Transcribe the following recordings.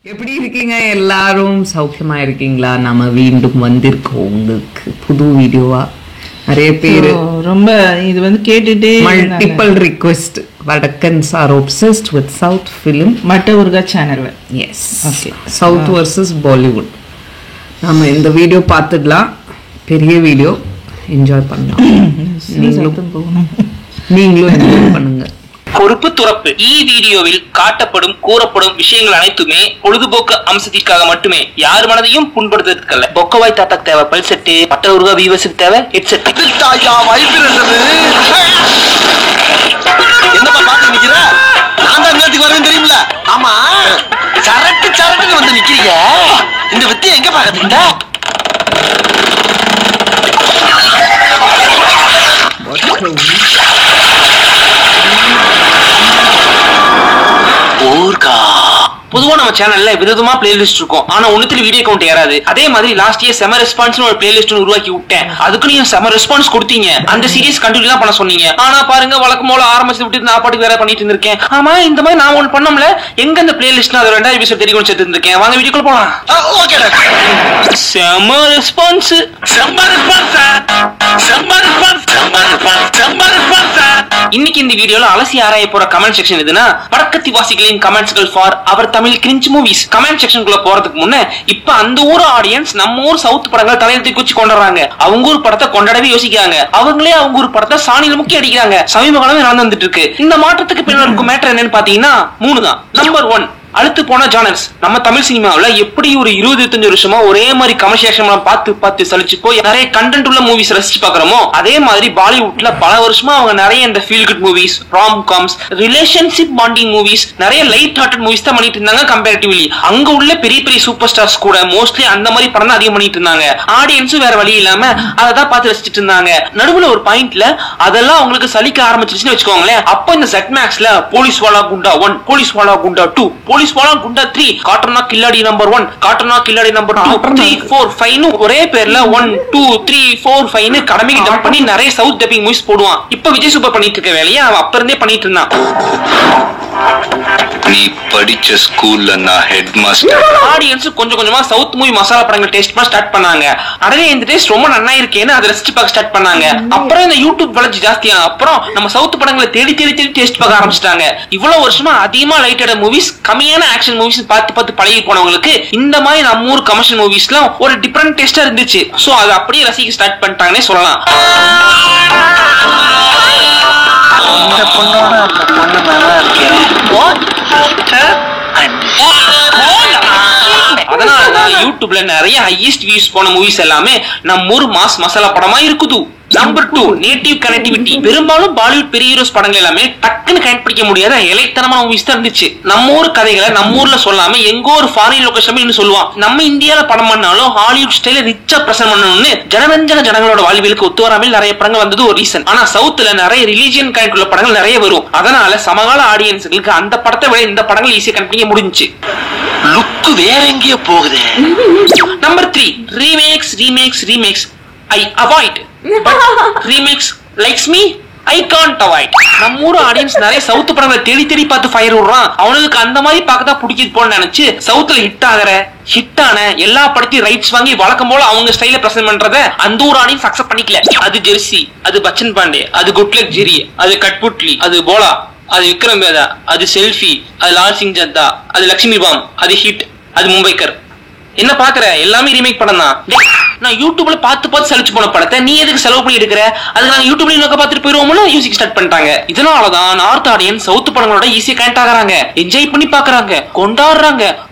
எப்படி இருக்கீங்க எல்லாரும்? சௌக்கியமா இருக்கீங்களா? நம்ம மீண்டும் வந்திருக்கோம் உங்களுக்கு புது வீடியோவா. நிறைய பேர் ரொம்ப இது வந்து கேட்டுட்டே மல்டிபிள் ரிக்வெஸ்ட். வடக்கன்ஸ் are obsessed with South film. மட்ட உருகா சேனல்ல. Yes, okay. South versus Bollywood. நம்ம இந்த வீடியோ பார்த்துடலாம். பெரிய வீடியோ, என்ஜாய் பண்ணலாம். நீங்களும் என்ஜாய் பண்ணுங்க. பொறுப்பு துறப்பு. வீடியோவில் காட்டப்படும் கூறப்படும் விஷயங்கள் அனைத்துமே பொழுதுபோக்கு அம்சத்திற்காக மட்டுமே, யார் மனதையும் புண்படுத்துறதுக்கல்ல. பொக்கவாய் தாத்தாக்கு தேவை பல் செட்டு, பட்ட உருவா வீவர்ஸுக்கு தேவை ஹெட்செட். என்னப்பா பாத்து நிக்கிற? நான் தான் நேரத்துக்கு வரேன் தெரியுமில? ஆமா, சரட்டு சரட்டுன்னு வந்து நிக்கிறீங்க. இந்த வித்தியை எங்க பாக்குறீங்க? பொதுவா நம்ம சேனல்ல விதமா பிளேலிஸ்ட் இருக்கும். ஆனா ஒண்ணுத்துல வீடியோ கவுண்ட் ஏறாது. அதே மாதிரி லாஸ்ட் இயர் செம ரெஸ்பான்ஸ் ஒரு பிளேலிஸ்ட் உருவாக்கி விட்டேன். அதுக்கு நீங்க செம ரெஸ்பான்ஸ் கொடுத்தீங்க. அந்த சீரிஸ் கண்டினியூ தான் பண்ண சொன்னீங்க. ஆனா பாருங்க, வழக்கம் போல ஆரம்பிச்சு விட்டு நான் பாட்டுக்கு வேற பண்ணிட்டு இருந்திருக்கேன். ஆமா, இந்த மாதிரி நான் ஒண்ணு பண்ணோம்ல, எங்க அந்த பிளேலிஸ்ட் அது 2வது எபிசோட் தெரியும் சேர்த்து இருந்திருக்கேன். வாங்க வீடியோக்குள்ள போலாம். ஓகே, செம ரெஸ்பான்ஸ், செம ரெஸ்பான்ஸ், செம ரெஸ்பான்ஸ், செம ரெஸ்பான்ஸ், செம ரெஸ்பான்ஸ். இன்னைக்கு இந்த வீடியோல அலசி ஆராய போற கமெண்ட் செக்ஷன் எதுனா, வடக்கத்தி வாசிகளின் கமெண்ட்ஸ்கள் for our Tamil cringe movies. Comment செக்ஷனுக்குள்ள போறதுக்கு முன்ன இப்ப அந்த ஊர் ஆடியன்ஸ் நம்ம ஊர் சவுத் படங்கள் தலையில தூக்கி வச்சு கொண்டாடுறாங்க. அவங்க ஊர் படத்தை கொண்டாடவே யோசிக்கிறாங்க. அவங்களே அவங்க ஊர் படத்தை சாணியில முக்கி அடிக்கிறாங்க. சமீப காலமே நடந்து வந்துட்டு இருக்கு. இந்த மாற்றத்துக்கு பின்னர் இருக்கும் மேட்டர் என்னன்னு பாத்தீங்கன்னா 3 தான். நம்பர் 1, அழுத்து போன ஜானர்ஸ். நம்ம தமிழ் சினிமாவில் எப்படி ஒரு 20-25 வருஷமா ஒரே மாதிரி கமர்ஷியல் பார்த்து சலிச்சு போய் நிறைய கண்டென்ட் உள்ள மூவிஸ் ரசிச்சு பாக்குறோமோ, அதே மாதிரி பாலிவுட்ல பல வருஷமா அவங்க நிறைய இந்த feel good movies, Ram comes, relationship bonding movies, நிறைய லைட் ஹார்ட்டட் மூவிஸ் தான் பண்ணிட்டு இருந்தாங்க. கம்பேரிட்டிவ்லி அங்க உள்ள பெரிய பெரிய சூப்பர் ஸ்டார்ஸ் கூட மோஸ்ட்லி அந்த மாதிரி படம் தான் அதிகம் பண்ணிட்டு இருந்தாங்க. ஆடியன்ஸும் வேற வழி இல்லாம அதை தான் பார்த்து ரசிச்சிட்டு இருந்தாங்க. நடுவுல ஒரு பாயிண்ட்ல அதெல்லாம் அவங்களுக்கு சலிக்க ஆரம்பிச்சிருச்சுன்னு வச்சுக்கோங்களேன். அப்ப இந்த செட் மேக்ஸ்ல போலீஸ் வாலா குண்டா 1, போலீஸ் வாலா குண்டா 2, போலீஸ் வாலா குண்டா 3, காட்டனா கில்லாடி நம்பர் 1, காட்டனா கில்லாடி நம்பர் 2, 3, 4, 5 ஒரே பேர்ல 1, 2, 3, 4, 5 கடமைக்கு டப் பண்ணி நிறைய சவுத் டப்பிங் மூவிஸ் போடுவான். இப்ப விஜய் சூப்பர் பண்ணிட்டு இருக்க வேலையை அவன் அப்ப இருந்தே பண்ணிட்டு இருந்தான். நீ படிச்ச ஸ்கூல்ல நான் ஹெட் மாஸ்டர். ஆடியன்ஸ் கொஞ்சம் கொஞ்சமா சவுத் மூவி மசாலா படங்கள் டேஸ்ட் பண்ண ஸ்டார்ட் பண்ணாங்க. அடவே இந்த டேஸ்ட் ரொம்ப நல்லா இருக்கேன்னு அதை ரசிச்சு பார்க்க ஸ்டார்ட் பண்ணாங்க. அப்புறம் இந்த யூடியூப் வளர்ச்சி ஜாஸ்தியான அப்புறம் நம்ம சவுத் படங்களை தேடி டேஸ்ட் பார்க்க ஆரம்பிச்சிட்டாங்க. இவ்வளவு வருஷமா அதிகமா லைட்டட் மூவிஸ், கம்மியான ஆக்ஷன் மூவிஸ் பார்த்து பழகி போனவங்களுக்கு இந்த மாதிரி நம்ம ஊர் கமர்ஷியல் மூவிஸ்லாம் ஒரு டிஃபரெண்ட் டேஸ்டா இருந்துச்சு. சோ அதை அப்படியே ரசிக்க ஸ்டார்ட் பண்ணிட்டாங்கன்னே சொல்லலாம். இந்த பொண்ணோட அந்த பொண்ணு நல்லா இருக்கேன். அதனாலதான் யூடியூப்ல நிறைய ஹையஸ்ட் வியூஸ் போன மூவிஸ் எல்லாமே நம்ம ஊர் மாஸ் மசாலா படமா இருக்குது. Number 2, native connectivity. பெரும்பாலும் பாலிவுட் பெரிய ஹீரோஸ் படங்கள் எல்லாமே டக்குன்னு கனெக்ட் பண்ணிக்க முடியாத இலைத்தனமான மூவிஸ் தான் இருந்துச்சு. நம்ம ஊர் கதைகளை நம்ம ஊர்ல சொல்லாம எங்கோ ஒரு ஃபாரின் லொகேஷன் சொல்லுவான். நம்ம இந்தியால படம் பண்ணாலும் ஹாலிவுட் ஸ்டைல ரிச்சா பிரசன்ட் பண்ணணும்னு ஜனரஞ்சன ஜனங்களோட வாழ்வியலுக்கு ஒத்து வராமல் நிறைய படங்கள் வந்தது ஒரு ரீசன். ஆனா சவுத்துல நிறைய ரிலீஜியன் கனெக்ட் உள்ள படங்கள் நிறைய வரும். அதனால சமகால ஆடியன்ஸ்களுக்கு அந்த படத்தை விட இந்த படங்கள் ஈஸியா கனெக்ட் பண்ணிக்க முடிஞ்சுச்சு. லுக் வேற எங்கேயோ போகுது. Number 3, remakes. I avoid, but remakes likes me, I can't avoid. நம்ம ஊர் ஆடியன்ஸ் நிறைய சவுத் படங்களை தேடி பார்த்து ஃபயர் விடுறான். அவனுக்கு அந்த மாதிரி பார்க்க தான் பிடிக்குது போல நினைச்சு சவுத்துல ஹிட்டான எல்லா படத்தையும் ரைட்ஸ் வாங்கி வழக்கம் போல அவங்க ஸ்டைல பிரசன்ட் பண்றத அந்த ஊர் ஆடியன்ஸ் அக்செப்ட் பண்ணிக்கல. அது ஜெர்சி, அது பச்சன் பாண்டே, அது குட்லக் ஜெரி, அது கட்புட்லி, அது போலா, அது விக்ரம் வேதா, அது செல்ஃபி, அது லால் சிங் ஜத்தா, அது லட்சுமி பாம், அது ஹிட், அது மும்பைக்கர். என்ன பாக்குற? எல்லாமே ரீமேக் படம் தான். நான் யூடியூப்ல பார்த்து சலிச்சு போன படத்தை நீ எதுக்கு செலவு பண்ணி எடுக்கிற? அதுக்கு நாங்க யூடியூப்ல நோக்க பார்த்துட்டு போயிருவோம்னு யூசிக் ஸ்டார்ட் பண்ணிட்டாங்க. இதனாலதான் நார்த் ஆடியன்ஸ் சவுத் படங்களோட ஈஸியா கனெக்ட் ஆகுறாங்க, என்ஜாய் பண்ணி பாக்குறாங்க,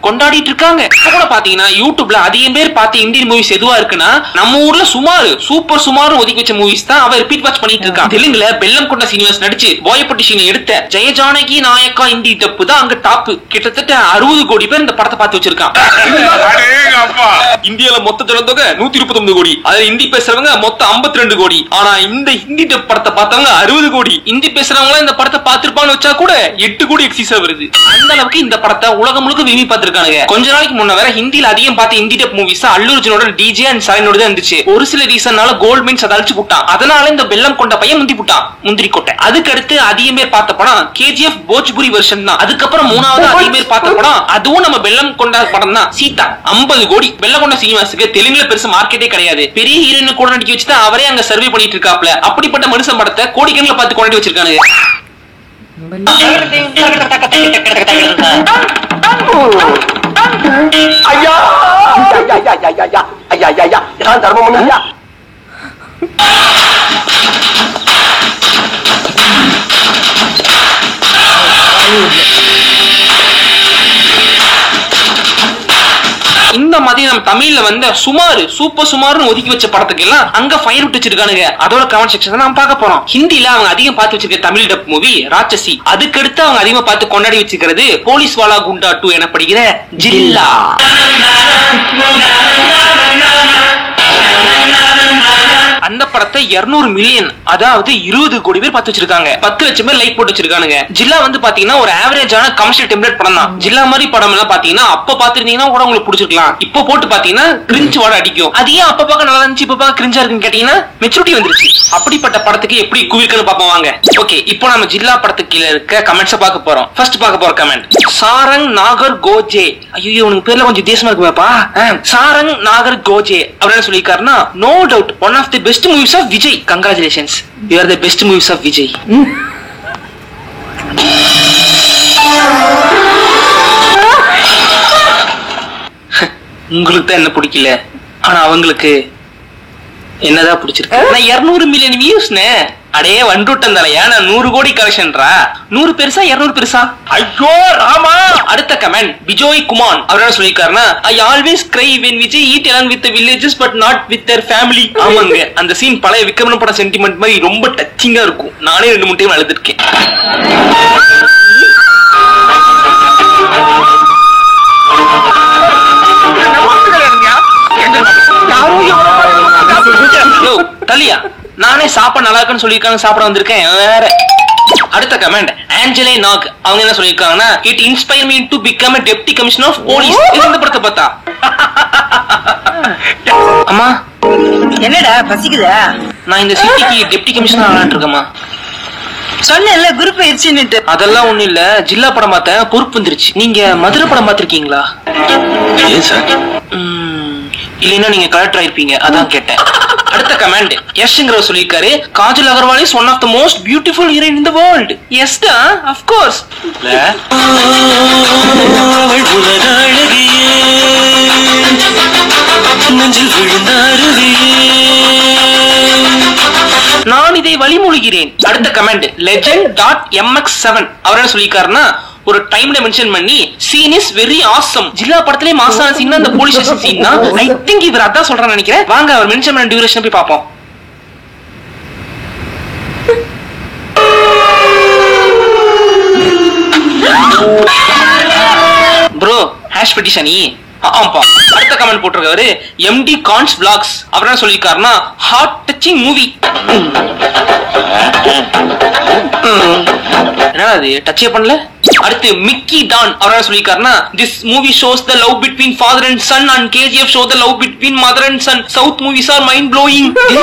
கொண்டாடிட்டு இருக்காங்க. இப்ப கூட பாத்தீங்கன்னா யூடியூப்ல அதிகம் பேர் பார்த்து இந்தியன் மூவிஸ் எதுவா இருக்குன்னா, நம்ம ஊர்ல சுமார் ஒதுக்கி வச்ச மூவிஸ் தான் அவ ரிப்பீட் வாட்ச் பண்ணிட்டு இருக்கான். தெலுங்குல பெல்லம் கொண்ட சீனிவாஸ் நடிச்சு போயப்பட்டி சீனை எடுத்த ஜெய ஜானகி நாயக்கா இந்தி தப்பு தான் அங்க டாப். கிட்டத்தட்ட 60 கோடி பேர் இந்த படத்தை பார்த்து வச்சிருக்கான். இந்தியால மொத்த ஜனத்தொகை 129 கோடி. அதுல ஹிந்தி பேசுறவங்க மொத்தம் 52 கோடி. ஆனா இந்த ஹிந்தி படத்தை பார்த்தவங்க 60 கோடி. ஹிந்தி பேசுறவங்க இந்த படத்தை பார்த்திருப்பான்னு வச்சா கூட 8 கோடி எக்ஸிஸா வருது. அந்த அளவுக்கு இந்த படத்தை உலகம் முழுக்க விரும்பி பார்த்திருக்கானுங்க. கொஞ்ச நாளைக்கு முன்ன வேற ஹிந்தில அதிகம் பார்த்த ஹிந்தி டப் மூவிஸ் அல்லு அர்ஜுனோட டிஜே அண்ட் சரனோட தான் இருந்துச்சு. ஒரு சில ரீசன்னால கோல்ட் மீன்ஸ் அதை அழிச்சு போட்டான். அதனால இந்த வெள்ளம் கொண்ட பையன் முந்திரி கொட்டை. அதுக்கு அடுத்து அதிகம் பேர் பார்த்த படம் கேஜிஎஃப் போஜ்புரி வெர்ஷன் தான். அதுக்கப்புறம் மூணாவது அதிகம் பேர் பார்த்த படம் அதுவும் நம்ம வெள்ளம் கொண்ட படம் தான், சீதா. 50 கோடி வெள்ளம் கொண்ட சினிமாஸுக்கு தெலுங்குல பெருசா மார்க்கெட்டே கிடையாது. பெரிய ஹீரோயின் கூட நடிக்க வச்சுட்டு அவரே அங்க சர்வே பண்ணிட்டு இருக்காப்ல. அப்படிப்பட்ட மனுஷன் படத்தை கோடிக்கணக்கில் பார்த்து கொண்டாடி வச்சிருக்கானுங்க. ஐயா தர்மம் ஐயா. இந்த மாதிரி நம்ம தமிழ்ல வந்து சுமார் சூப்பர் சுமார்னு ஒதுக்கி வச்ச படத்துக்கு எல்லாம் அங்க ஃபயர் விட்டு வச்சிருக்கானுங்க. அதோட கமெண்ட் செக்ஷன் நாம பார்க்க போறோம். ஹிந்தில அவங்க அதிகம் பார்த்து வச்சிருக்க தமிழ் டப் மூவி ராட்சசி. அதுக்கடுத்து அவங்க அதிகமா பார்த்து கொண்டாடி வச்சிருக்கிறது போலீஸ் வாலா குண்டா 2 எனப்படுகிற ஜில்லா. அந்த படத்தை 200 மில்லியன் அதாவது 20 கோடி பேர் பார்த்து வச்சிருக்காங்க. 10 லட்சம் பேர் லைக் போட்டு வச்சிருக்கானுங்க. ஜில்லா வந்து பாத்தீங்கன்னா ஒரு ஆவரேஜான கமர்ஷியல் டெம்ப்ளேட் படம் தான். ஜில்லா மாதிரி படம் எல்லாம் பாத்தீங்கன்னா அப்ப பாத்துருந்தீங்கன்னா கூட உங்களுக்கு பிடிச்சிருக்கலாம். இப்போ போட்டு பாத்தீங்கன்னா கிரிஞ்ச் வாட அடிக்கும். அது ஏன் அப்ப பார்க்க நல்லா இருந்துச்சு இப்ப பார்க்க கிரிஞ்சா இருக்குன்னு கேட்டீங்கன்னா மெச்சூரிட்டி வந்துருச்சு. அப்படிப்பட்ட படத்துக்கு எப்படி குவிக்கன்னு பாப்போம் வாங்க. ஓகே, இப்போ நம்ம ஜில்லா படத்துக்கு கீழ இருக்க கமெண்ட்ஸ் பார்க்க போறோம். ஃபர்ஸ்ட் பார்க்க போற கமெண்ட் சாரங் நாகர் கோஜே. ஐயோ உனக்கு பேர்ல கொஞ்சம் தேசமா இருக்குப்பா. சாரங் நாகர் கோஜே அப்படின்னு சொல்லிருக்காருன்னா no doubt one of the best movies of Vijay. Congratulations, you are the best movies of Vijay. உங்களுக்கு தான் என்ன பிடிக்கல, ஆனா அவங்களுக்கு என்னதான் பிடிச்சிருக்கு. 200 மில்லியன் வியூஸ்னே. அடே வந்துட்டம் தலையா, நான் 100 கோடி கலெக்ஷன்ரா. 100 பெருசா 200 பெருசா? ஐயோ ராமா. அடுத்த கமெண்ட் பிஜோய் குமார் அவர் சொல்லிருக்காருன்னா I always cry when Vijay eat along with the villages but not with their family. ஆமாங்க, அந்த சீன் பழைய விக்ரமன் பட சென்டிமெண்ட் மாதிரி ரொம்ப டச்சிங்கா இருக்கும். நானே 2-3 டைம் அழுதுருக்கேன். தலியா நானே சாப்பாடு நல்லா இருக்குன்னு சொல்லிருக்காங்க, சாப்பிட வந்திருக்கேன் வேற. அடுத்த கமெண்ட் ஆஞ்சலே நாக் அவங்க என்ன சொல்லிருக்காங்கன்னா it inspire me to become a deputy commissioner of police. இந்த படத்தை பார்த்தா அம்மா என்னடா பசிக்குதா? நான் இந்த சிட்டிக்கு டெப்டி கமிஷனர் ஆகலான்னு இருக்கேம்மா. சொன்னேன்ல குரூப் ஆயிடுச்சுன்னு. அதெல்லாம் ஒண்ணு இல்ல, ஜில்லா படம் பார்த்தேன் பொறுப்பு வந்துருச்சு. நீங்க மதுரை படம் பார்த்திருக்கீங்களா? இல்லைன்னா நீங்க கலெக்டர் ஆயிருப்பீங்க, அதான் கேட்டேன். அடுத்த கமெண்ட் யஷ்ங்கிறவர் சொல்லிருக்காரு Kajal Agarwal is one of the most beautiful heroine in the world. Yes டா, ஆஃப் கோர்ஸ். நான் இதை வழிமொழிகிறேன். அடுத்த கமெண்ட் legend.mx7 அவர் என்ன சொல்லிருக்காருன்னா ஒரு டைம்ல மென்ஷன் பண்ணி சீன் இஸ் வெரி ஆசம். ஜில்லா படத்திலே மாசான சீன் அந்த போலீஸ் ஸ்டேஷன் சீன் தான். ஐ திங்க் இவர் அதான் சொல்றான்னு நினைக்கிறேன். வாங்க அவர் மென்ஷன் பண்ண டியூரேஷன் போய் பாப்போம். ப்ரோ ஹேஷ் பெட்டிஷனி. ஆமாப்பா. அடுத்த கமெண்ட் போட்டிருக்காரு MD கான்ஸ் vlogs அவர் என்ன சொல்லிருக்காருன்னா ஹார்ட் டச்சிங் மூவி. என்னடா அது டச்சே பண்ணல. அடுத்து மிக்கி டான் அவர் சொல்லிருக்காருன்னா this movie shows the love between father and son and KGF show the love between mother and son. South movies are mind blowing. This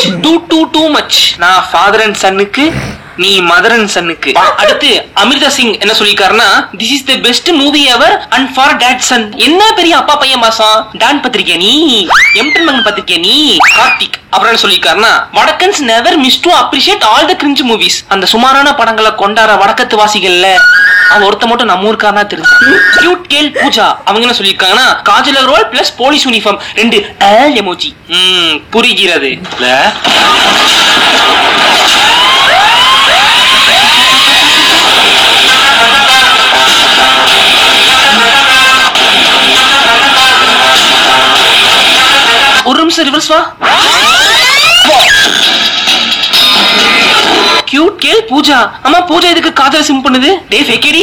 is too much too much. நான் father and சன்னுக்கு, நீ mother and சன்னுக்கு. அடுத்து அமிர்தா சிங் என்ன சொல்லிருக்காருன்னா this is the best movie ever and for dad son. என்ன பெரிய அப்பா பையன் மாசம். டான் பத்திரிக்கை நீ, எம்டன் மகன் பத்திரிக்கை நீ. கார்த்திக் அப்புறம் சொல்லிருக்காருன்னா வடக்கன்ஸ் never miss to appreciate all the cringe movies. அந்த சுமாரான படங்களை கொண்டாட வடக்கத்து வாசிகள்ல அவன் ஒருத்த மட்டும் நம்ம ஊருக்காரனா தெரிஞ்சான். கியூட் கேல் பூஜா அவங்க என்ன சொல்லிருக்காங்கன்னா Kajal Aggarwal plus police uniform 2 emoji. புரிகிறது. ஒரு நிமிஷம் ரிவர்ஸ் வா. Cute girl Pooja. ஆமா பூஜா இதுக்கு காதல சிம் பண்ணுது. டே ஃபேக்கேடி.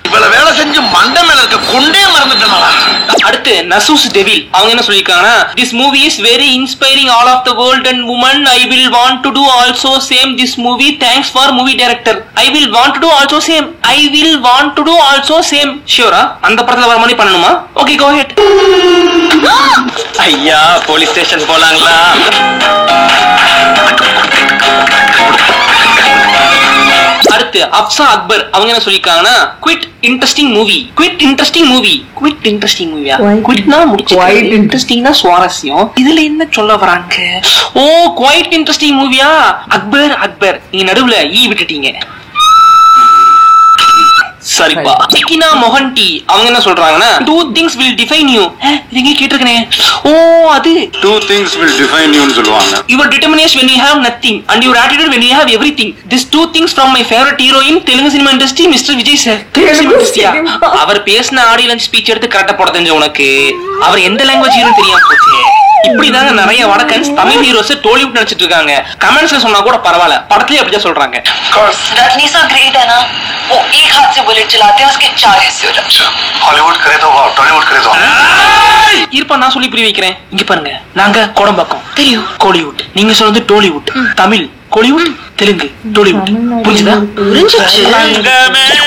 இவ்வளவு வேலை செஞ்சு மண்டை மேல இருக்க கொண்டே மறந்துட்டேன். அடுத்து நசூஸ் டெவில் அவங்க என்ன சொல்லிருக்காங்கன்னா, this movie is very inspiring all of the world and women. I will want to do also same this movie. Thanks for movie director. I will want to do also same. I will want to do also same. Sure-ஆ? அந்த படத்துல வர மாதிரி பண்ணணுமா? Okay, go ahead. ஐயா police station போலாங்களா? அடுத்து அப்சா அக்பர் அவங்க என்ன சொல்லிருக்காங்கன்னா, quite interesting movie. Quite interesting movie. Quite interesting movie-யா? Quitனா முடிச்சு. Quite interesting-னா சுவாரஸ்யம். இதுல என்ன சொல்ல வராங்க? ஓ, quite interesting movie-யா? அக்பர் நீங்க நடுவுல ஈ விட்டுட்டீங்க. சரிப்பா. டிகினா மொஹன்டி அவங்க என்ன சொல்றாங்கன்னா, two things will define you. நீங்க கேட்டிருக்கனே. ஓ, அது Two things will define you னு சொல்லுவாங்க. your determination when you have nothing and your attitude when you have everything. These two things from my favorite hero in Telugu cinema industry, Mr. Vijay sir. அவர் பேசின audio lunch speech எடுத்து கரெக்டா போட தெரிஞ்ச உனக்கு அவர் எந்த language ஹீரோன்னு தெரியாம போச்சு. இப்படிதாங்க நிறைய வடக்கன்ஸ் தமிழ் ஹீரோஸ் டோலிவுட் நினைச்சிட்டு இருக்காங்க. கமெண்ட்ஸ்ல சொன்னா கூட பரவாயில்ல, படத்துலயே அப்படிதான் சொல்றாங்க. रजनी सा ग्रेट है ना, वो एक हाथ से बुलेट चलाते हैं, उसके 4 हिस्से हो जाते हैं. हॉलीवुड करे तो टॉलीवुड करे तो. இருப்பா, நான் சொல்லி புரிய வைக்கிறேன். இங்க பாருங்க, நாங்க கோடம்பாக்கம் தெரியும், கோலிவுட். நீங்க சொல்றது டோலிவுட். தமிழ் கோலிவுட், தெலுங்கு டோலிவுட். புரிஞ்சுதா?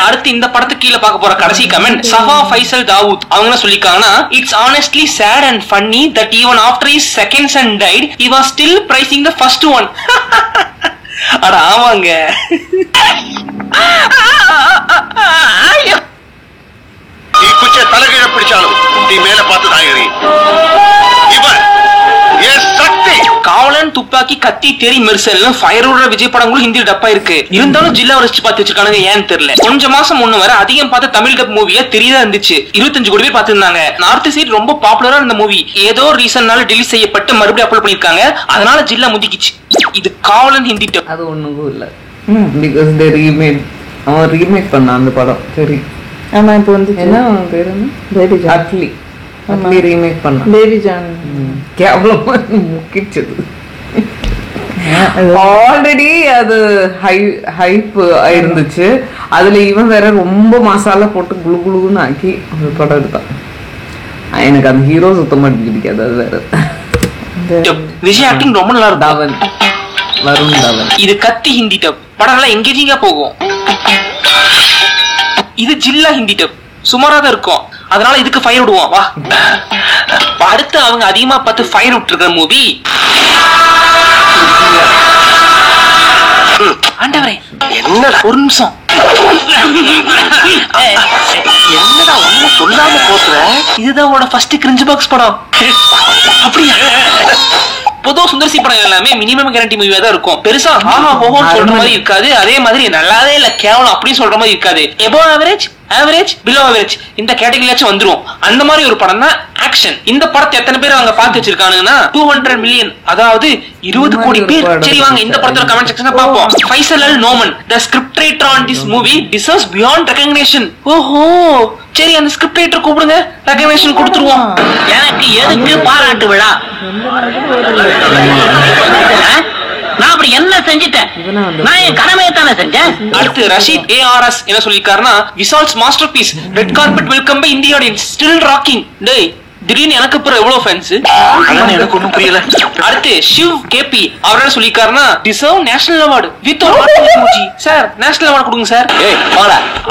அடுத்து இந்த படத்துக்கு கீழே பார்க்க போற கடைசி கமெண்ட் சஃபா ஃபைசல் தாவூத் அவங்க என்ன சொல்லிருக்காங்கன்னா, it's honestly sad and funny that even after his second son died he was still praising the first one. அட ஆமாங்க. நீ குச்ச தலைகீழ பிடிச்சாலும் நீ மேல பார்த்து தாயறி. இவன் எஸ் சக்தி. காவலன், துப்பாக்கி, கத்தி, தெரி, மெர்சல் ஃபயர் விடுற விஜய் படங்களும் ஹிந்தியில் டப்பா இருக்கு. இருந்தாலும் ஜில்லா வரைச்சு பார்த்து வச்சிருக்கானுங்க, ஏன்னு தெரியல. கொஞ்ச மாசம் முன்ன வர அதிகம் பார்த்த தமிழ் டப் மூவியா தெரியதா இருந்துச்சு. 25 கோடி பேர் பார்த்திருந்தாங்க. நார்த் சைட் ரொம்ப பாப்புலரா இருந்த மூவி ஏதோ ரீசன்னால டிலீட் செய்யப்பட்டு மறுபடியும் அப்லோட் பண்ணிருக்காங்க. அதனால ஜில்லா முந்திக்கிச்சு. இது காவலன் ஹிந்தி டப். அது ஒண்ணும் இல்ல, பிகாஸ் தே அவன் ரீமேக் பண்ணான் அந்த படம். சரி, ஆமா, இப்போ வந்து என்ன அவன் பேரு? Baby John. அட்லி ரீமேக் பண்ணான். பேபி ஜான் கேவலமா முக்கிச்சது. ஆல்ரெடி அது ஹைப் இருந்துச்சு. அதுல இவன் வேற ரொம்ப மசாலா போட்டு குளு குளுன்னு ஆக்கி ஒரு படம் எடுத்தான். எனக்கு அந்த ஹீரோ சுத்தமா பிடிக்காது. அது வேற விஜய் ஆக்டிங் ரொம்ப நல்லா இருக்கும். வருண் தவன். இது கத்தி ஹிந்தி டப். படம் நல்லா எங்கேஜிங்கா போகும். இது ஜில்லா ஹிந்தி டப். சுமாரா தான் இருக்கும். அதனால இதுக்கு ஃபயர் விடுவோம் வா. அடுத்து அவங்க அதிகமா பார்த்து ஃபயர் விட்டுருக்கிற மூவி ஆண்டவரே. என்னடா ஒரு நிமிஷம், என்னடா ஒண்ணு சொல்லாம போக்குற? இதுதான் உன்னோட ஃபர்ஸ்ட் கிரிஞ்ச் பாக்ஸ் படம். அப்படியா? பொதுவா சுந்தர்சி படம் எல்லாமே மினிமம் கேரண்டி மூவியா தான் இருக்கும். பெருசா ஆஹா ஓஹோன்னு சொல்ற மாதிரி இருக்காது. அதே மாதிரி நல்லாவே இல்ல கேவலம் அப்படின்னு சொல்ற மாதிரி இருக்காது. Above average, average, below average இந்த கேட்டகரியாச்சும் வந்துரும். அந்த மாதிரி ஒரு படம் தான் ஆக்ஷன். இந்த படத்தை எத்தனை பேர் அவங்க பார்த்து வச்சிருக்கானுங்கன்னா 200 மில்லியன், அதாவது 20 கோடி பேர். சரி வாங்க இந்த படத்தோட கமெண்ட் செக்ஷனை பாப்போம். ஃபைசல் அல் Noman, the script writer on this movie deserves beyond recognition. ஓஹோ, சரி அந்த ஸ்கிரிப்ட் ரைட்டர் கூப்பிடுங்க, ரெகக்னிஷன் கொடுத்துருவோம். எனக்கு எதுக்கு பாராட்டு விழா? நான் அப்படி என்ன செஞ்சிட்டேன்? நான் என் கடமையை தானே செஞ்சேன். அடுத்து ரஷீத் ARS என்ன சொல்லிருக்காருன்னா, Vishal's masterpiece, red carpet welcome by India audience, still rocking. டேய் திடீர்னு எனக்கு அப்புறம் எவ்வளவு ஃபேன்ஸ், எனக்கு ஒன்றும் புரியல. அடுத்து சிவ் கேபி அவர் என்ன சொல்லிருக்காருன்னா, deserve national award with sir, national award கொடுங்க சார்.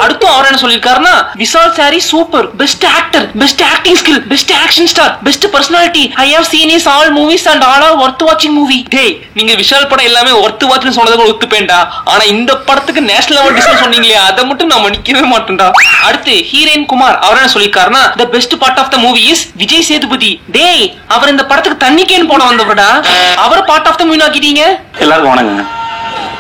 அடுத்து அவர் என்ன சொல்லிருக்காருன்னா, Vishal sorry super, best actor, best acting skill, best action star, best personality, I have seen is all movies and all are worth வாட்சிங் மூவி. டேய் நீங்க விஷால் படம் எல்லாமே வொர்த் வாட்ச்னு சொன்னதுக்கு ஒத்துப்பேன்டா. ஆனா இந்த படத்துக்கு நேஷனல் அவார்டு டிசர்வ் சொன்னீங்களே, அதை மட்டும் நான் மன்னிக்கவே மாட்டேன்டா. அடுத்து ஹீரோயின் குமார் அவர் என்ன சொல்லிருக்காருன்னா, the best part of the movie is Vijay Sethupathi. டேய் அவர் இந்த படத்துக்கு தண்ணி கேன் போட வந்தவடா, அவர் பார்ட் ஆஃப் தி மூவி ஆக்கிட்டீங்க. எல்லாருக்கும் வணக்கங்க.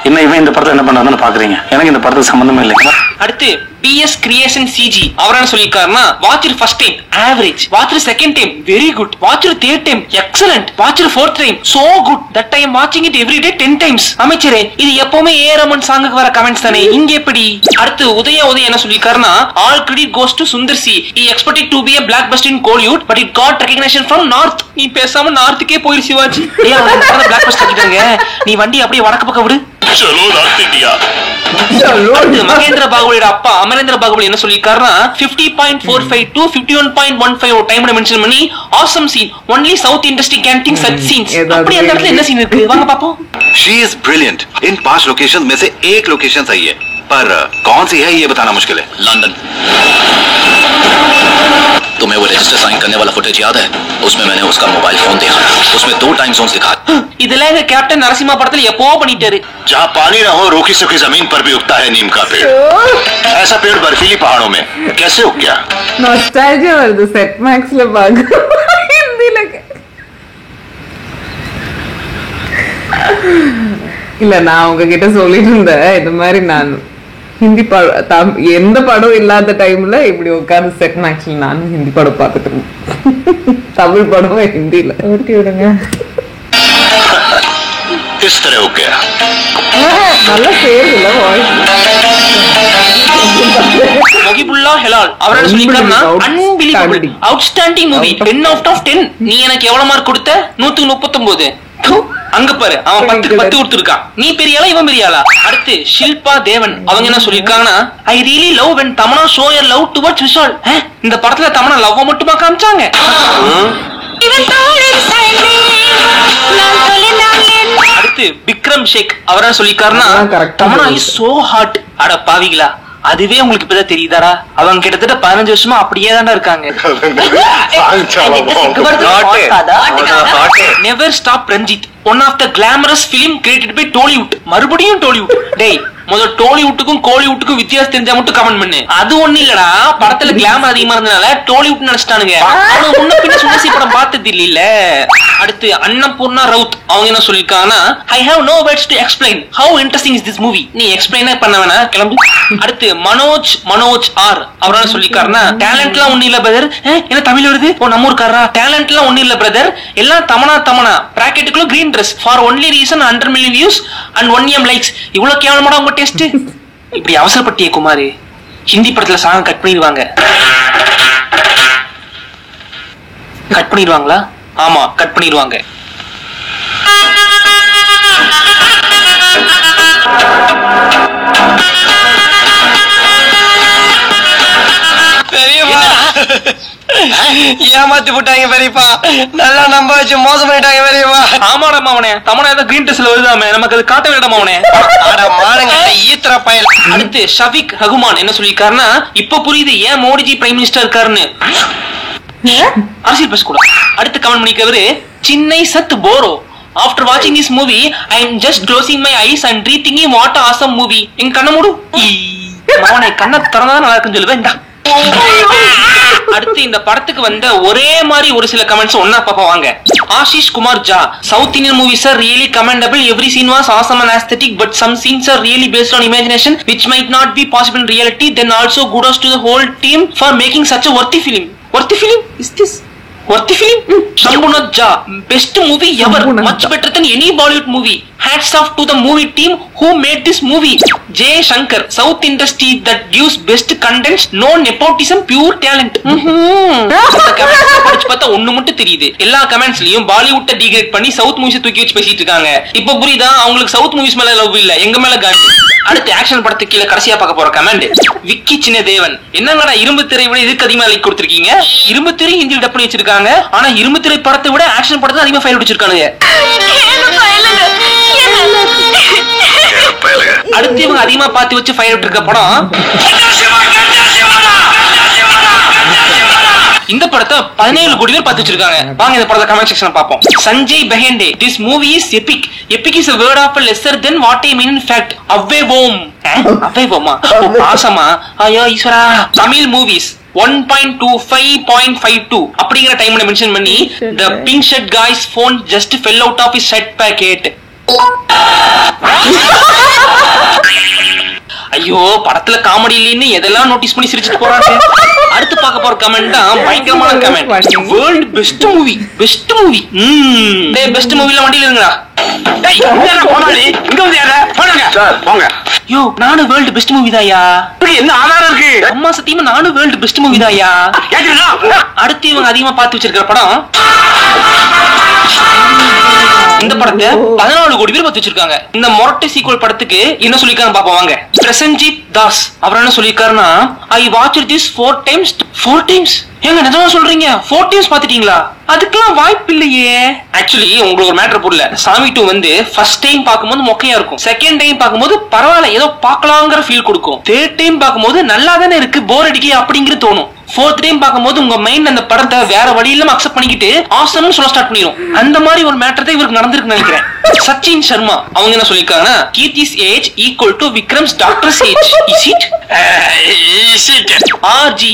என்ன இவன் இந்த படத்துல என்ன பண்றாருன்னு பாக்குறீங்க, எனக்கு இந்த படத்துக்கு சம்பந்தமே இல்லை. அடுத்து BS கிரியேஷன் CG அவர் என்ன சொல்லிருக்காருன்னா, watch it first time average, watch it second time very good, watch it third time excellent, watch it fourth time so good, that I am வாட்சிங் இட் எவ்ரி டே 10 டைம்ஸ். அமைச்சரே இது எப்பவுமே ஏ ரமன் சாங்குக்கு வர comments தானே, இங்க எப்படி? அடுத்து உதய என்ன சொல்லிருக்காருன்னா, all credit goes to Sundar C, he expected to be a blockbuster in Kollywood but it got recognition from north. நீ பேசாம நார்த்துக்கே போயிரு சிவாஜி. ஏய் அவன் பிளாக்பஸ்டர் ஆக்கிட்டாங்க, நீ வண்டி அப்படியே வடக்கு பக்கம் விடு. चलो नार्थ इंडिया. மகேந்திர பாகுலியோட அப்பா அமரேந்திர பாகுபலி என்ன சொல்லிருக்காருன்னா 50.45 to 51.15 டைம் மென்ஷன் பண்ணி awesome scene only south industry can think such scenes. அப்படி அந்த இடத்துல என்ன சீன் இருக்கு வாங்க பாப்போம். She is brilliant. In 5 locations में से एक लोकेशन सही है, पर कौन सी है ये बताना मुश्किल है. लंदन. तुम्हें वो रजिस्टर साइन करने वाला फुटेज याद है? उसमें मैंने उसका मोबाइल फोन देखा, उसमें 2 टाइम जोन्स दिखा. இதெல்லாம் இந்த கேப்டன் நரசிம்மா படத்துல எப்போ பண்ணிட்டாரு. जहाँ पानी न हो रूखी सूखी जमीन पर भी उगता है नीम का पेड़. ऐसा पेड़ बर्फीली पहाड़ों में कैसे उग गया? நொஸ்டால்ஜியா வருது செட் மேக்ஸ்ல பாக்க ஹிந்தில. இல்ல நான் உங்ககிட்ட சொல்லிட்டு இருந்தேன் இந்த மாதிரி நான் ஹிந்தி படம் எந்த படம் இல்லாத டைம்ல இப்படி உட்கார்ந்து செட் மேக்ஸ்ல நானும் ஹிந்தி படம் பார்த்துட்டு இருந்தேன். தமிழ் படம் ஹிந்தில ஓட்டி விடுங்க. इस तरह उग गया. நல்ல பேர் இல்ல வாய்ஸ். மொஹிபுல்லா ஹெலால் அவர் என்ன சொல்லிருக்காருன்னா unbelievable outstanding movie 10 out of 10. நீ எனக்கு எவ்வளவு மார்க் கொடுத்த? 139. அங்க பாரு அவன் 10க்கு 10 கொடுத்திருக்கான். நீ பெரிய ஆளா இவன் பெரிய ஆளா? அடுத்து ஷில்பா தேவன் அவங்க என்ன சொல்லிருக்காங்கன்னா I really love when Tamannaah show her love towards Vishal. இந்த படத்துல தமனா லவ் மட்டுமா காமிச்சாங்க. அடுத்து விக்ரம் ஷேக் அவர் என்ன சொல்லிருக்காருன்னா தமனா இஸ் so hot. அட பாவிகளா அதுவே உங்களுக்கு இப்பதான் தெரியுதாடா? அவங்க கிட்டத்தட்ட 15 வருஷமா அப்படியே தான்டா இருக்காங்க. Never stop Ranjith one of the glamorous film created by Tollywood. மறுபடியும் டோலிவுட். டேய் முதல்ல டோலிவுட்டுக்கும் கோலிவுட்டுக்கும் வித்தியாசம் தெரிஞ்சா மட்டும் கமெண்ட் பண்ணு. அது ஒண்ணு இல்லடா, படத்துல கிளாமர் அதிகமா இருந்தனால டோலிவுட் நினைச்சிட்டானுங்க. அவனுக்கு முன்ன பின்ன சுனசி படம் பார்த்தது இல்ல. அடுத்து அன்னபூர்ணா ரவுத் அவங்க என்ன சொல்லிருக்காங்கன்னா I have no words to explain how interesting is this movie. நீ எக்ஸ்பிளைனே பண்ண வேணா கிளம்பு. அடுத்து மனோஜ் ஆர் அவர் என்ன சொல்லிருக்காருன்னா டேலண்ட்லாம் ஒண்ணு இல்ல பிரதர். என்ன தமிழ் வருது? ஓ நம்ம ஊர்க்காரா? டேலண்ட்லாம் ஒண்ணு இல்ல பிரதர், எல்லாம் தமனா பிராக்கெட்டுக்குள்ள green dress for only reason 100 million views and 1 M likes. இவ்வளவு கேவலமாடா உங்க டெஸ்ட்? இப்படி அவசரப்பட்டியே குமாரி. ஹிந்தி படத்துல சாங் கட் பண்ணிடுவாங்களா? ஆமா கட் பண்ணிடுவாங்க. ஏமாத்தி போட்டாங்க பெரியப்பா, நல்லா நம்ப வச்சு மோசம் பண்ணிட்டாங்க பெரியப்பா. ஆமாடா மாவனே, தமனா ஏதோ கிரீன் ட்ரெஸ்ல வருதாமே, நமக்கு அது காட்ட வேண்டாம் மாவனே. ஈத்திர பயல். அடுத்து ஷஃபிக் ரகுமான் என்ன சொல்லிருக்காருன்னா இப்ப புரியுது ஏன் மோடிஜி பிரைம் மினிஸ்டர் இருக்காருன்னு. அரசியல் பேசக்கூடாது. அடுத்து கமெண்ட் பண்ணிக்கிறவரு சின்னை சத் போரோ. After watching this movie, I am just closing my eyes and rethinking what an awesome movie. என் கண்ண மூடு. மாவனே கண்ணை திறந்தாதான் நல்லா இருக்குன்னு சொல்லுவேன். அடுத்து இந்த படத்துக்கு வந்த ஒரே மாதிரி ஒரு சில கமெண்ட்ஸ் ஒன்னா பாப்பா வாங்க. ஆஷிஷ் குமார் ஜா South Indian movies are really commendable. Every scene was awesome and aesthetic, but some scenes are really based on imagination which might not be possible in reality. Then also kudos to the whole team for making such a worthy film. Worthy film? Is this worthy film? Shambhunath Jha best movie ever, much better than any Bollywood movie. Hats off to the movie team who made this movie. J Shankar South industry that gives best contents, no nepotism, pure talent. படிச்சு பார்த்தா ஒண்ணு மட்டும் தெரியுது, எல்லா கமெண்ட்ஸ்லயும் பாலிவுட்ட degrade பண்ணி south movies தூக்கி வச்சு பேசிட்டு இருக்காங்க. இப்ப புரியுதா அவங்களுக்கு சவுத் மூவிஸ் மேல லவ் இல்ல, எங்க மேல காண்டு. அடுத்து ஆக்ஷன் படத்துக்கு கீழே கடைசியா பார்க்க போற கமெண்ட் விக்கி சின்னதேவன். என்னங்கடா இரும்பு திரை விட இதுக்கு அதிகமா லைக் கொடுத்திருக்கீங்க? இரும்பு திரை ஹிந்தியில் டப் பண்ணி வச்சிருக்காங்க, ஆனா இரும்பு திரை படத்தை விட ஆக்ஷன் படத்தை அதிகமா ஃபைல் அடிச்சிருக்கானுங்க. அடுத்து இவங்க அதிகமா பார்த்து வச்சு ஃபைல் விட்டு இருக்க படம் இந்த படத்தை 17 கோடி பேர் பார்த்து வச்சிருக்காங்க. வாங்க இந்த படத்தை கமெண்ட் செக்ஷன்ல பாப்போம். Sanjay பெஹெண்டே this movie is epic. Epic is a word of a lesser than what I mean in fact. அவ்வேவோம் அவ்வேவோமா ஆசமா ஐயோ ஈஸ்வரா. தமிழ் மூவிஸ் 1.25.52 அப்படிங்கிற டைம்ல மென்ஷன் பண்ணி the pink shirt guy's phone just fell out of his shirt packet. ஐயோ படத்துல comedy இல்லைன்னு எதெல்லாம் notice பண்ணி சிரிச்சிட்டு போறாங்க. அடுத்து பார்க்க போற கமெண்ட் தான் பயங்கரமான கமெண்ட். வேர்ல்ட் பெஸ்ட் மூவி டேய் பெஸ்ட் மூவில வண்டியில இருங்கடா. டேய் என்னடா போனாடி இங்க வந்து யாரா போங்க சார் போங்க. யோ நானும் வேர்ல்ட் பெஸ்ட் மூவி தான்யா. என்ன ஆதாரம் இருக்கு? அம்மா சத்தியமா நானும் வேர்ல்ட் பெஸ்ட் மூவி தான்யா. அடுத்து இவங்க அதிகமா பார்த்து வச்சிருக்கிற படம் இந்த படத்தை 14 கோடி பேர் பார்த்து வச்சிருக்காங்க. இந்த மொரட்டை சீக்வல் படத்துக்கு என்ன சொல்லிருக்காங்க பாப்போம் வாங்க. பிரசன்ஜித் தாஸ் அவர் என்ன சொல்லிருக்காருன்னா, ஐ வாட்ச்ட் திஸ் 4 times. 4 times? ஏங்க நிஜமா சொல்றீங்க? 4 times பாத்துட்டீங்களா? அதுக்கெல்லாம் வாய்ப்பு இல்லையே. ஆக்சுவலி உங்களுக்கு ஒரு மேட்டர் புரியல. சாமி 2 வந்து ஃபர்ஸ்ட் டைம் பார்க்கும்போது மொக்கையா இருக்கும், செகண்ட் டைம் பார்க்கும்போது பரவாயில்ல ஏதோ பார்க்கலாங்கிற ஃபீல் கொடுக்கும், தேர்ட் டைம் பார்க்கும்போது நல்லா தானே இருக்கு போர் அடிக்க அப்படிங்கிறது தோணும், ஃபோர்த் டைம் பார்க்கும்போது உங்க மைண்ட் அந்த படத்தை வேற வழி இல்லாம அக்செப்ட் பண்ணிக்கிட்டு ஆசம்னு சொல்ல ஸ்டார்ட் பண்ணிடும். அந்த மாதிரி ஒரு மேட்டர் தான் இவருக்கு நடந்திருக்கு நினைக்கிறேன். சச்சின் சர்மா அவங்க என்ன சொல்லிருக்காங்கன்னா, Keerthi's age equal to Vikram's doctors age. Is it RG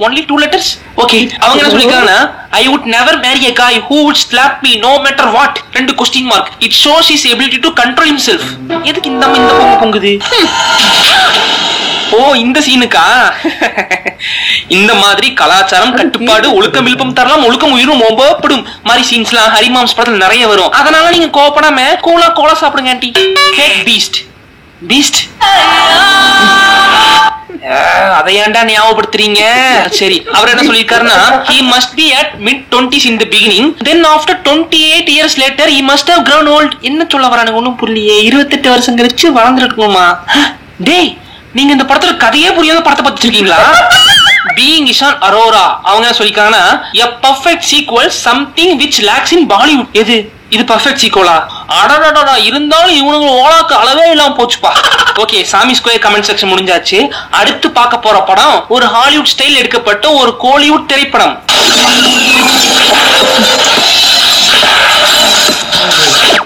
only 2 letters? Okay. அவங்க என்ன சொல்லிருக்காங்கன்னா, I would never marry a guy who would slap me no matter what. 2 question mark. It shows his ability to control himself. எதுக்கு இந்த பொங்குது? ஓ இந்த சீனுக்கா? இந்த மாதிரி கலாச்சாரம் கட்டுப்பாடு ஒழுக்கம் விழுப்பம் தரலாம் ஒழுக்கம் உயிரும் ஒம்பப்படும் மாதிரி சீன்ஸ்லாம் ஹரிமாம்ஸ் படத்துல நிறைய வரும். அதனால நீங்க கோபப்படாம கூலா கோலா சாப்பிடுங்க ஆண்டி. கேக் பீஸ்ட் பீஸ்ட் அதை ஏன்டா ஞாபகப்படுத்துறீங்க? சரி அவர் என்ன சொல்லிருக்காருன்னா, he must be at mid 20s in the beginning, then after 28 years later he must have grown old. என்ன சொல்ல வரானுங்க ஒன்னும் புரியலையே. 28 வருஷம் கழிச்சு வளர்ந்துருக்குமா? டேய் நீங்க இந்த படத்துல கதையே புரியாத படத்தை பார்த்துருக்கீங்களா? பீயிங் இஷான் அரோரா அவங்க என்ன சொல்லிருக்காங்கன்னா, a perfect sequel something which lacks in Bollywood. எது இது பர்ஃபெக்ட் சீக்வலா? அடடடடா இருந்தாலும் இவனுங்க ஓலாக்கு அளவே இல்லாம போச்சுப்பா. ஓகே சாமி ஸ்கொயர் கமெண்ட் செக்ஷன் முடிஞ்சாச்சு. அடுத்து பார்க்க போற படம் ஒரு ஹாலிவுட் ஸ்டைல் எடுக்கப்பட்ட ஒரு கோலிவுட் திரைப்படம்.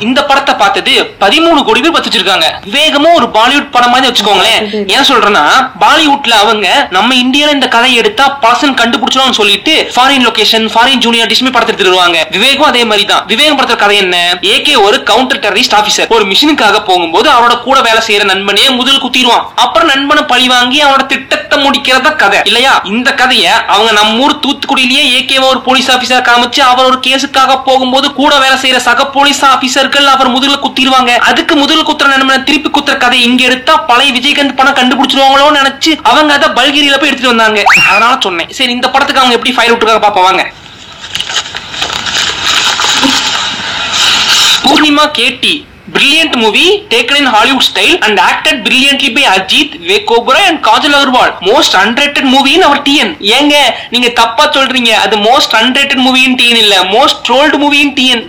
இந்த படத்தை பார்த்தது 13 கோடி பேர் பார்த்து வச்சிருக்காங்க. விவேகமும் ஒரு பாலிவுட் படம் மாதிரி வச்சுக்கோங்களேன். ஏன் சொல்றேன்னா, பாலிவுட்ல அவங்க நம்ம இந்தியால இந்த கதையை எடுத்தா பர்சன் கண்டுபிடிச்சோம்னு சொல்லிட்டு ஃபாரின் லொகேஷன் ஃபாரின் ஜூனியர் டிஸ்மி படத்தை எடுத்துருவாங்க. விவேகம் அதே மாதிரி தான். விவேகம் படத்துல கதை என்ன, ஏகே ஒரு கவுண்டர் டெரரிஸ்ட் ஆபீசர் ஒரு மிஷனுக்காக போகும்போது அவரோட கூட வேலை செய்யற நண்பனே முதல் குத்திடுவான். அப்புறம் நண்பனை பழி வாங்கி அவனோட திட்டத்தை முடிக்கிறத கதை இல்லையா? இந்த கதையை அவங்க நம்ம ஊர் தூத்துக்குடியிலேயே ஏகேவா ஒரு போலீஸ் ஆபீசர் காமிச்சு அவர் ஒரு கேஸுக்காக போகும்போது கூட வேலை செய்யற சக போலீஸ் ஆபீசர் அவர் முதல்ல குத்திடுவாங்க. அதுக்கு முதல் குத்துற நண்பனை திருப்பி குத்துற கதை இங்க எடுத்தா பழைய விஜயகாந்த் படம் கண்டுபிடிச்சிருவாங்களோன்னு நினைச்சு அவங்க அதை பல்கேரியில போய் எடுத்துட்டு வந்தாங்க. அதனால சொன்னேன் சரி இந்த படத்துக்கு அவங்க எப்படி ஃபைல் விட்டுருக்காங்க பாப்போம் வாங்க. பூர்ணிமா கேட்டி brilliant movie taken in Hollywood style and acted brilliantly by Ajit, Vivek Oberoi and Kajal Agarwal. Most underrated movie in our TN. ஏங்க நீங்க தப்பா சொல்றீங்க. அது most underrated movie in TN இல்ல, most trolled movie in TN.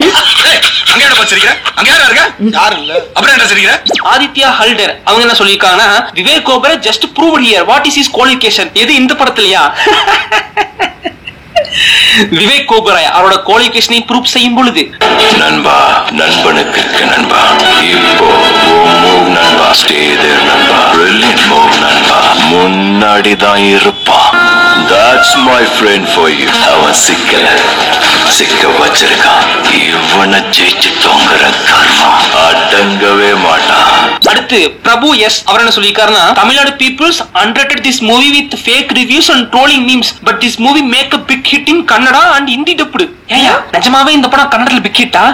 அங்க என்ன பண்றீங்க? அங்க யாரா இருக்க? யாரும் இல்ல. அப்புறம் என்ன செய்றீங்க? ஆதித்யா ஹல்டர் அவங்க என்ன சொல்லிருக்காங்கன்னா, Vivek ஓபரை just proved here what is his qualification. எது இந்த படத்துலயா? விவேக் ஓபராய் அவரோட குவாலிஃபிகேஷனை ப்ரூவ் செய்யும் பொழுது, நண்பா நண்பனுக்கு இருக்க நண்பா, இப்போ மூவ் நண்பா, ஸ்டே தேர் நண்பா, பிரில்லியன்ட் மூவ் நண்பா, முன்னாடி தான் இருப்பான். That's my friend for you. அவன் சிக்க வச்சிருக்கான். இவனை ஜெயிச்சுட்டோங்கிற கர்மம் அடங்கவே மாட்டான். அடுத்து பிரபு எஸ் அவர் என்ன சொல்லிருக்காருன்னா, Tamil Nadu peoples underrated this movie with fake reviews and trolling memes but this movie make a big hit in Kannada and Hindi dubbed. ஏயா நிஜமாவே இந்த படம் கன்னடத்துல பிக் ஹிட்டா?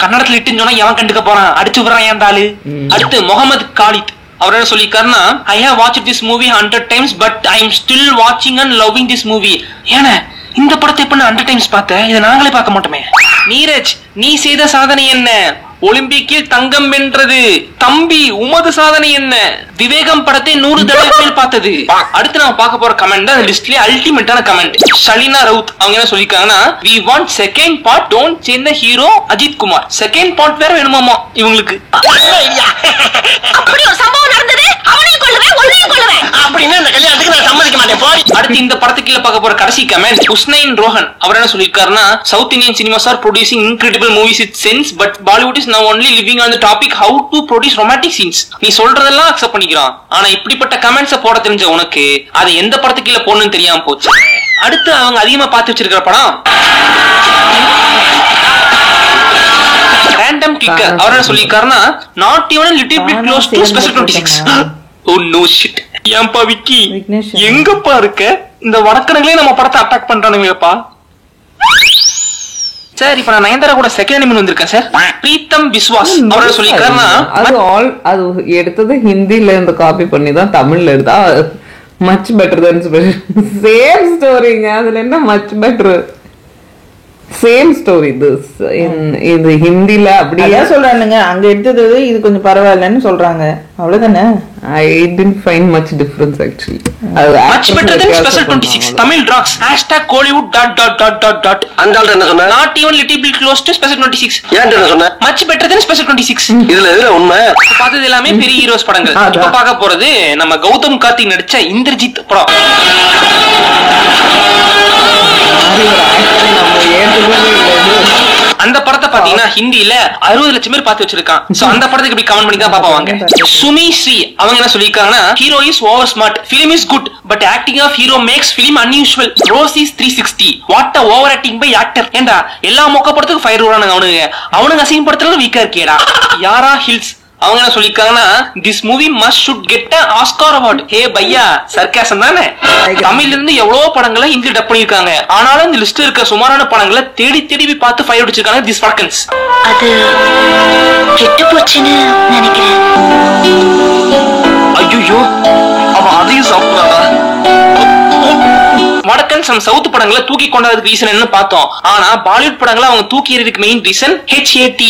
கன்னடத்துல ஹிட்னு சொன்னா எவன் கண்டுக்க போறான், அடிச்சு விடுறான் ஏன் தாளு. அடுத்து முகமது காலித் அவர் என்ன சொல்லிருக்காருன்னா, I have watched this movie 100 times but I am still watching and loving this movie. ஏன்னா இந்த படத்தை எப்ப 100 times பார்த்த, இதை நாங்களே பார்க்க மாட்டோமே. நீரஜ் நீ செய்த சாதனை என்ன? ஒலிம்பிக்கில் தங்கம் வென்றது. தம்பி உமது சாதனை என்ன? விவேகம் படத்தை 100 தடவை மேல் பார்த்தது. அடுத்து நாம பார்க்க போற கமெண்ட் அந்த லிஸ்ட்லயே அல்டிமேட்டான கமெண்ட். ஷலினா ரவுத் அவங்க என்ன சொல்லிருக்காங்கன்னா, we want second part, don't change the hero Ajith Kumar. Second part வேற வேணுமாமா இவங்களுக்கு. அப்படி ஒரு சம்பவம் நடந்தது, அவனையும் கொல்லுவேன் உன்னையும் கொல்லுவேன் அப்படின்னா இந்த கல்யாணத்துக்கு நான் சம்மதிக்க மாட்டேன். அடுத்து இந்த படத்துக்கு கீழ பார்க்க போற கடைசி கமெண்ட் உஸ்னைன் ரோஹன் அவர் என்ன சொல்லிருக்காருன்னா, south Indian cinemas are producing incredible movies with sense but Bollywood is now only living on the topic how to produce romantic scenes. நீ சொல்றதெல்லாம் அக்செப்ட் பண்ணிக்கிறான், ஆனா இப்படிப்பட்ட கமெண்ட்ஸ போட தெரிஞ்ச உனக்கு அது எந்த படத்துக்கு கீழ போடணும்னு தெரியாம போச்சு. அடுத்து அவங்க அதிகமா பார்த்து வச்சிருக்கிற படம் ரேண்டம் கிக்கர் அவர் என்ன சொல்லிருக்காருன்னா, not even a little bit close to special 26. oh no shit. ஏன்பா விக்கி எங்கப்பா இருக்க? இந்த வடக்கனங்களே நம்ம படத்தை அட்டாக் பண்றானுங்கப்பா. சார் இப்ப நான் நயன்தாரா கூட செகண்ட் அனிமன் வந்திருக்கேன் சார். பிரீத்தம் விஸ்வாஸ் அவரோட சொல்லிருக்காருன்னா, அது எடுத்தது ஹிந்தில இருந்து காப்பி பண்ணி தான் தமிழ்ல எடுத்தா மச் பெட்டர் தான். சேம் ஸ்டோரிங்க, அதுல என்ன much better? Same story this இது ஹிந்தில அப்படியே சொல்றானுங்க, அங்க எடுத்தது இது கொஞ்சம் பரவாயில்லன்னு சொல்றாங்க, அவ்வளவுதானே. I didn't find much difference actually. Much better than Special 26. Tamil rocks. #Kollywood ... அந்த ஆள் என்ன சொன்னா? Not even little bit close to Special 26. ஏன் என்ன சொன்னா? Much better than Special 26. இதுல உண்மை. பார்த்தது எல்லாமே பெரிய ஹீரோஸ் படங்கள். இப்ப பார்க்க போறது நம்ம கௌதம் கார்த்திக் நடிச்ச இந்திரஜித் படம். அந்த படத்தை பாத்தீங்கன்னா ஹிந்தில 60 லட்சம் பேர் பார்த்து வச்சிருக்கான். சோ அந்த படத்துக்கு இப்படி கமெண்ட் பண்ணி தான் பாப்பாங்க. சுமி ஸ்ரீ அவங்க என்ன சொல்லிருக்காங்கன்னா, hero is over smart, film is good, but acting of hero makes film unusual. Rose is 360. What a over acting by actor. ஏண்டா எல்லா மொக்க படத்துக்கு ஃபயர் விடுறானுங்க அவனுங்க அசிங்க படத்துல வீக்கா இருக்கேடா. யாரா ஹில்ஸ் அவங்க என்ன சொல்லிருக்காங்கன்னா, this movie must should get a Oscar award. Hey பையா, சர்க்காசம் தானே. தமிழ்ல இருந்து எவ்வளவு படங்களை ஹிந்தி டப் பண்ணிருக்காங்க. ஆனாலும் இந்த லிஸ்ட் இருக்க சுமாரான படங்களை தேடி தேடி பார்த்து ஃபயர் அடிச்சிருக்காங்க திஸ் ஃபர்கன்ஸ். அது கெட்டு போச்சுன்னு நினைக்கிறேன். ஐயோ, அவன் அதையும் சாப்பிடுறானா? வடக்கன் சவுத் படங்களை தூக்கி கொண்டதுக்கு ரீசன் என்ன பார்த்தோம். ஆனா பாலிவுட் படங்களை அவங்க தூக்கி எறியதுக்கு மெயின் ரீசன் HATE,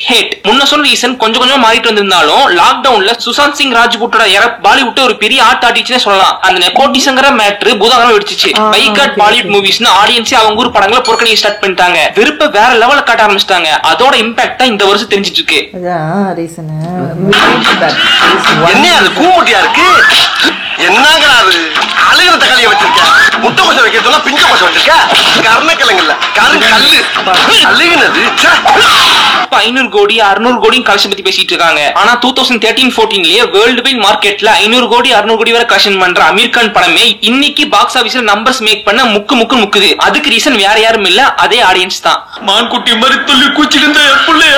ஹேட். முன்ன சொன்ன ரீசன் கொஞ்சம் கொஞ்சமா மாறிட்டு வந்திருந்தாலும் லாக்டவுன்ல சுசாந்த் சிங் ராஜ்புட்டோட பாலிவுட் ஒரு பெரிய ஆர்ட் ஆடிச்சுன்னு சொல்லலாம். அந்த நெப்போட்டிசங்கிற மேட்ரு பூதாகரம் வெடிச்சிச்சு. பைகாட் பாலிவுட் மூவிஸ்னு ஆடியன்ஸே அவங்க ஊர் படங்களை புறக்கணிக்க ஸ்டார்ட் பண்ணிட்டாங்க. வெறுப்ப வேற லெவல்ல காட்ட ஆரம்பிச்சிட்டாங்க. அதோட இம்பாக்ட் தான் இந்த வருஷம் தெரிஞ்சிட்டு இருக்கு. என்ன அது கூமுட்டியா இருக்கு? என்னங்க அது அழுகிற தக்காளியை வச்சிருக்க? முட்டை கோசம் வைக்க சொன்னா பிஞ்ச கோசம் வச்சிருக்க? கருணக்கிழங்குல கல்லு அழுகினது. 500 கோடி 600 கோடி கலெக்ஷன் பத்தி பேசிட்டு இருக்காங்க. ஆனா 2013-14லயே வேர்ல்டு வைட் மார்க்கெட்ல 500 கோடி 600 கோடி வரை கலெக்ஷன் பண்ற அமீர் கான் படமே இன்னைக்கு பாக்ஸ் ஆபீஸ்ல நம்பர்ஸ் மேக் பண்ண முக்குது. அதுக்கு ரீசன் வேற யாரும் இல்ல, அதே ஆடியன்ஸ் தான். மான்குட்டி மாதிரி துள்ளி கூச்சிட்டு இருந்த புள்ளைய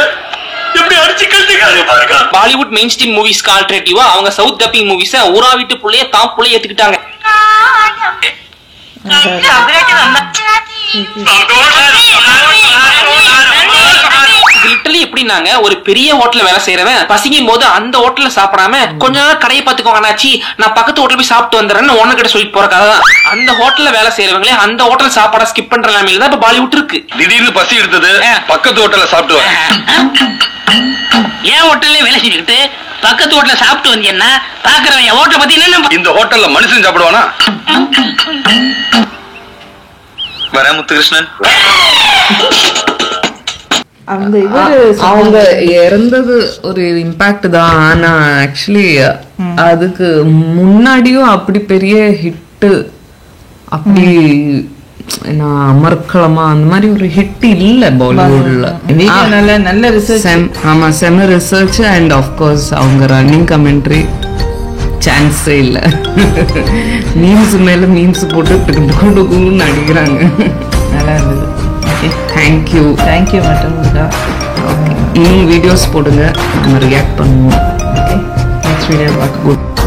எப்படி அடிச்சு கட்டிக்காரு பாருங்க. பாலிவுட் மெயின் ஸ்ட்ரீம் மூவிஸ்க்கு ஆல்டர்னேட்டிவா அவங்க சவுத் டப்பிங் மூவிஸ ஊரா வீட்டு புள்ளைய தான் புள்ளைய ஏத்துக்கிட்டாங்க. லிட்டரலி எப்படின்னாங்க, ஒரு பெரிய ஹோட்டல்ல வேலை செய்யறவன் பசிக்கும் போது அந்த ஹோட்டல்ல சாப்பிடாம கொஞ்ச நேரம் கடையை பாத்துக்கோங்க அண்ணாச்சி, நான் பக்கத்து ஹோட்டல் போய் சாப்பிட்டு வந்துடுறேன்னு ஒன்னு கிட்ட சொல்லிட்டு போற கதை தான். அந்த ஹோட்டல்ல வேலை செய்யறவங்களே அந்த ஹோட்டல் சாப்பாட ஸ்கிப் பண்ற நிலைமையில தான் இப்ப பாலிவுட் இருக்கு. திடீர்னு பசி எடுத்தது, பக்கத்து ஹோட்டல்ல சாப்பிட்டு ஏன் ஹோட்டல்ல வேலை செஞ்சுக்கிட்டு பக்கத்து ஹோட்டல்ல சாப்பிட்டு வந்தீங்கன்னா பாக்குறவங்க ஹோட்டலை பத்தி என்ன? இந்த ஹோட்டல்ல மனுஷன் சாப்பிடுவானா? வர முத்துகிருஷ்ணன் அவங்க இறந்தது ஒரு இம்பாக்ட் தான். ஆனா ஆக்சுவலி அதுக்கு முன்னாடியும் அப்படி பெரிய ஹிட் அப்படி அமர்க்களமா அந்த மாதிரி ஒரு ஹிட் இல்ல பாலிவுட்ல. நல்ல ரிசர்ச். ஆமா, செம ரிசர்ச் அண்ட் ஆஃப்கோர்ஸ் அவங்க ரன்னிங் கமெண்ட்ரி சான்ஸே இல்ல. மீம்ஸ் மேல மீம்ஸ் போட்டு டுக்குன்னு அடிக்கிறாங்க. நல்லா இருந்தது. தேங்க்யூ மட்டும் இன்னும் வீடியோஸ் போடுங்க, நம்ம ரியாக்ட் பண்ணுவோம். ஓகே, நெக்ஸ்ட் வீடியோ பார்க்க.